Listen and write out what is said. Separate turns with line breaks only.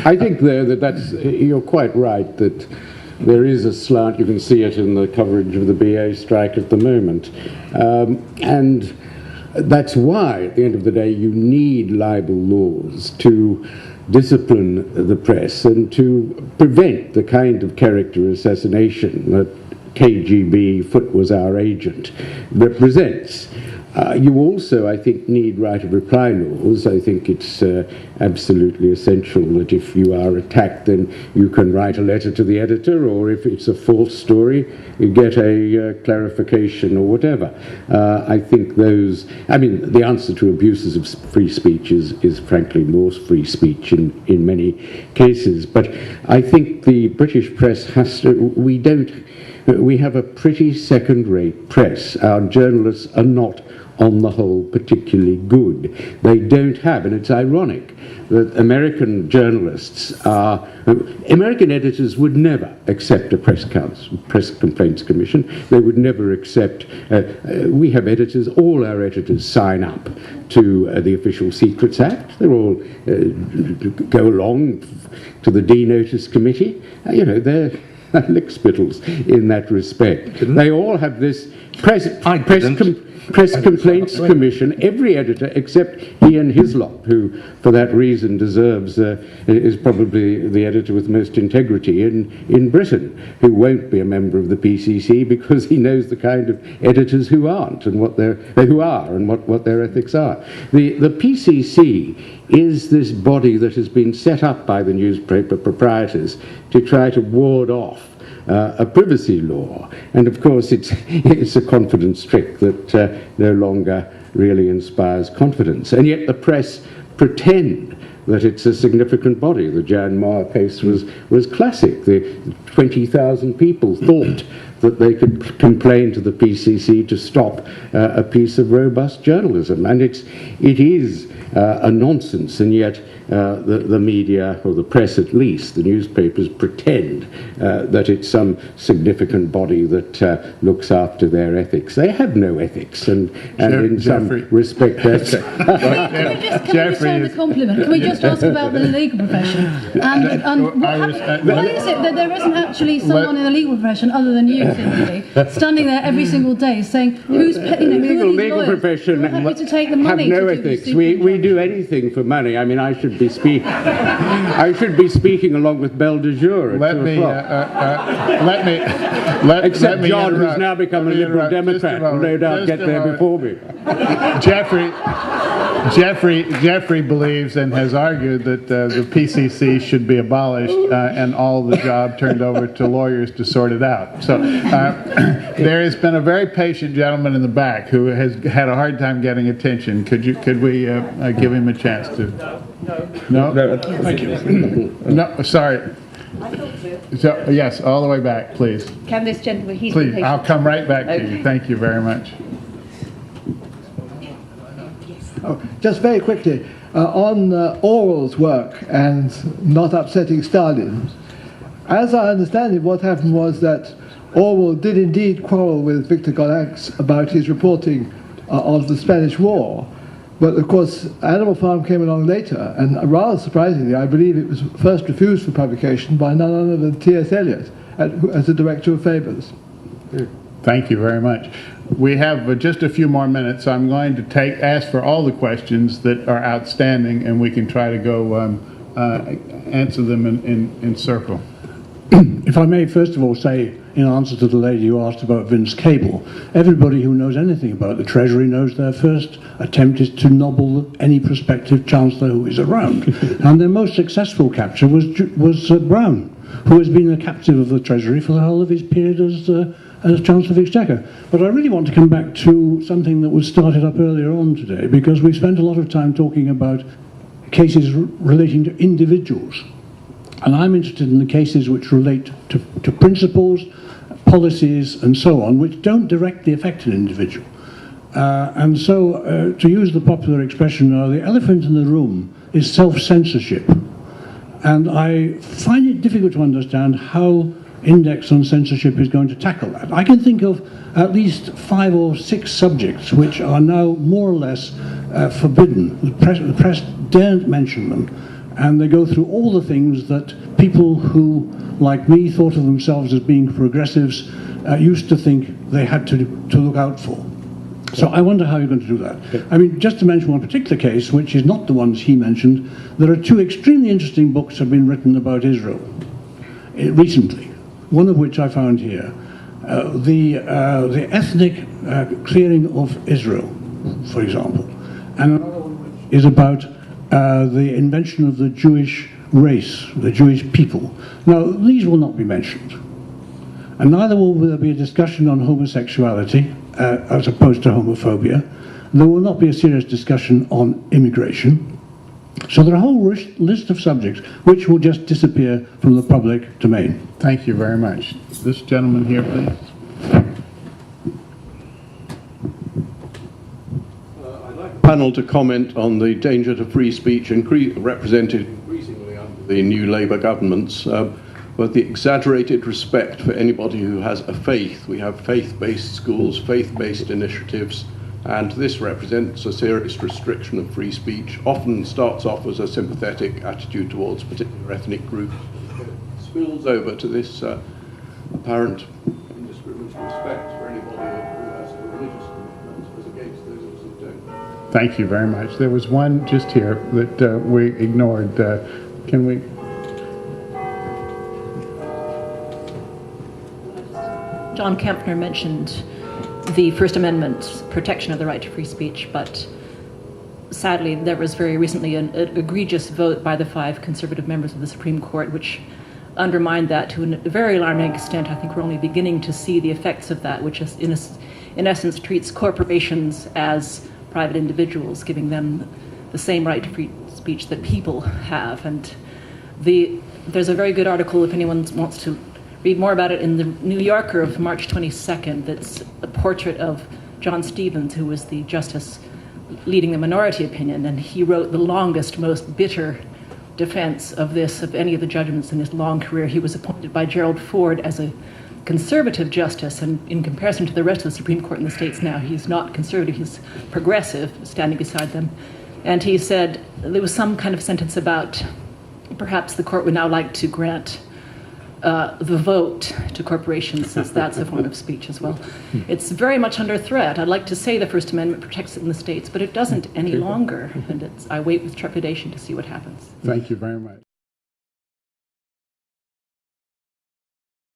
I think you're quite right that there is a slant. You can see it in the coverage of the BA strike at the moment. And that's why, at the end of the day, you need libel laws to discipline the press and to prevent the kind of character assassination that KGB, Foot was our agent, represents. You also, I think, need right of reply laws. I think it's absolutely essential that if you are attacked, then you can write a letter to the editor, or if it's a false story, you get a clarification or whatever. I think the answer to abuses of free speech is frankly more free speech in many cases. But I think the British press has to, we have a pretty second-rate press. Our journalists are not, on the whole, particularly good. They don't have, and it's ironic that American editors would never accept a press complaints commission. They would never accept, we have editors, all our editors sign up to the Official Secrets Act. They all go along to the D-Notice Committee. They're lickspittles in that respect. They all have this press complaints commission. Every editor except Ian Hislop, who for that reason deserves, is probably the editor with most integrity in Britain, who won't be a member of the PCC because he knows the kind of editors who aren't and what their ethics are. The PCC is this body that has been set up by the newspaper proprietors to try to ward off a privacy law, and of course it's a confidence trick that no longer really inspires confidence, and yet the press pretend that it's a significant body. The Jan Meyer case was classic. The 20,000 people thought that they could complain to the PCC to stop a piece of robust journalism, and it is a nonsense, and yet the media, or the press at least, the newspapers, pretend that it's some significant body that looks after their ethics. They have no ethics, and in
Geoffrey.
some respect that's...
Can we return the compliment? Can we just ask about the legal profession? Why is it that there isn't actually someone in the legal profession, other than you, Timothy, standing there every single day saying, who's
legal profession
happy to take the money
have no
to do
ethics.
this
We do anything for money. I mean, I should be speaking along with Belle de Jour at 2 o'clock. Except John, who's now become a Liberal Democrat, will no doubt get there before me.
Geoffrey believes and has argued that the PCC should be abolished and all the job turned over to lawyers to sort it out. So there has been a very patient gentleman in the back who has had a hard time getting attention. Could we give him a chance to? No. Thank you. No, sorry. So, yes, all the way back, please.
Can this gentleman, he's
Please, I'll come right back to you. Thank you very much.
Oh, just very quickly, on Orwell's work and not upsetting Stalin. As I understand it, what happened was that Orwell did indeed quarrel with Victor Gollancz about his reporting of the Spanish War. But of course, Animal Farm came along later, and rather surprisingly, I believe it was first refused for publication by none other than T.S. Eliot as the director of Faber's.
Thank you very much. We have just a few more minutes, so I'm going to ask for all the questions that are outstanding, and we can try to go answer them in circle.
If I may first of all say, in answer to the lady who asked about Vince Cable, everybody who knows anything about the Treasury knows their first attempt is to nobble any prospective Chancellor who is around. And their most successful capture was Brown, who has been a captive of the Treasury for the whole of his period as Chancellor of Exchequer. But I really want to come back to something that was started up earlier on today, because we spent a lot of time talking about cases relating to individuals. And I'm interested in the cases which relate to principles, policies, and so on, which don't directly affect an individual. And so, to use the popular expression now, the elephant in the room is self-censorship. And I find it difficult to understand how Index on Censorship is going to tackle that. I can think of at least 5 or 6 subjects which are now more or less forbidden. The press daren't mention them. And they go through all the things that people who, like me, thought of themselves as being progressives used to think they had to look out for. So I wonder how you're going to do that. I mean, just to mention one particular case, which is not the ones he mentioned, there are two extremely interesting books that have been written about Israel recently, one of which I found here. The ethnic clearing of Israel, for example, and another one which is about the invention of the Jewish race, the Jewish people. Now, these will not be mentioned, and neither will there be a discussion on homosexuality as opposed to homophobia. There will not be a serious discussion on immigration. So there are a whole list of subjects which will just disappear from the public domain.
Thank you very much. This gentleman here, please.
I'd like the panel to comment on the danger to free speech represented increasingly under the new Labour governments, but the exaggerated respect for anybody who has a faith. We have faith-based schools, faith-based initiatives, and this represents a serious restriction of free speech, often starts off as a sympathetic attitude towards a particular ethnic group, spills over to this apparent indiscriminate respect for anybody who has a religious commitment as against those who don't.
Thank you very much. There was one just here that we ignored. Can we?
John Kampfner mentioned the First Amendment protection of the right to free speech, but sadly there was very recently an egregious vote by the 5 conservative members of the Supreme Court which undermined that to a very alarming extent. I think we're only beginning to see the effects of that, which is in essence treats corporations as private individuals, giving them the same right to free speech that people have. And there's a very good article, if anyone wants to read more about it, in the New Yorker of March 22nd. That's a portrait of John Stevens, who was the justice leading the minority opinion, and he wrote the longest, most bitter defense of any of the judgments in his long career. He was appointed by Gerald Ford as a conservative justice, and in comparison to the rest of the Supreme Court in the States now, he's not conservative, he's progressive, standing beside them. And he said, there was some kind of sentence about perhaps the court would now like to grant the vote to corporations, since that's a form of speech as well. It's very much under threat. I'd like to say the First Amendment protects it in the States, but it doesn't any longer, and I wait with trepidation to see what happens.
Thank you very much.